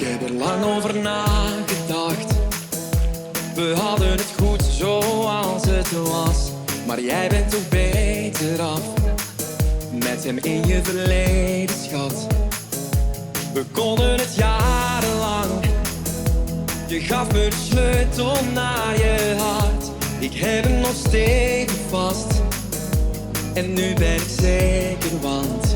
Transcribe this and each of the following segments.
Ik heb er lang over nagedacht. We hadden het goed zoals het was. Maar jij bent toch beter af met hem in je verleden, schat. We konden het jarenlang. Je gaf me de sleutel naar je hart. Ik heb hem nog steeds vast. En nu ben ik zeker, want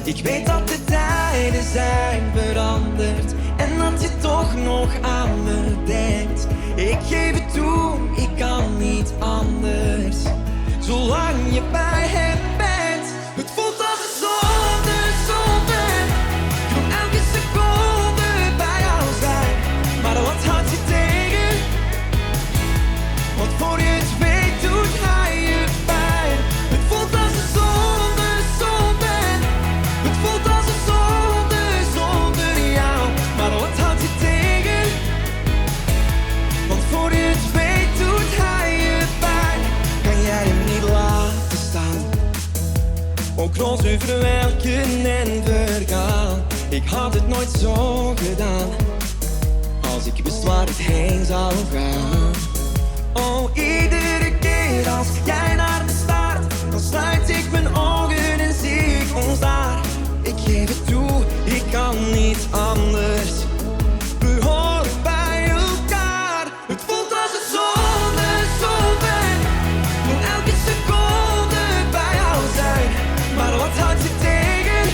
ik weet dat de tijden zijn veranderd. En dat je toch nog aan me denkt. Ik geef het toe, ik kan niet anders. Zolang je bij hem bent. Het voelt als een zonde, zonde. Ik wil elke seconde bij jou zijn. Maar wat houdt je tegen? Want voor je het weet doet hij je pijn. Het voelt als een zonde, zonde. Het voelt als een zonde, zonder jou. Maar wat houdt je tegen? Want voor je het weet doet hij je pijn. Kan jij hem niet laten staan? Ook rolt over welken en vergaan. Ik had het nooit zo gedaan. Als ik wist waar het heen zou gaan. Oh, iedere keer als jij naar me staart, dan sluit ik mijn ogen en zie ik ons daar. Ik geef het toe, ik kan niet anders. We horen bij elkaar. Het voelt als een zonde, zonde. Ik wil elke seconde bij jou zijn. Maar wat houdt je tegen?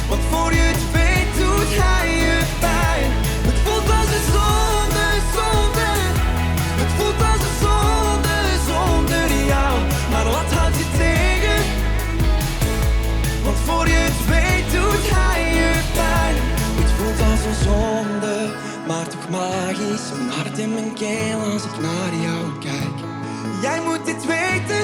Want voor je het weet doet hij je pijn. Het voelt als een zonde, zonde. Het voelt als een zonde, zonder jou. Maar wat houdt je tegen? Want voor je het weet doet hij je pijn. Het voelt als een zonde, maar toch magisch. Een hart in mijn keel als ik naar jou kijk. Jij moet dit weten,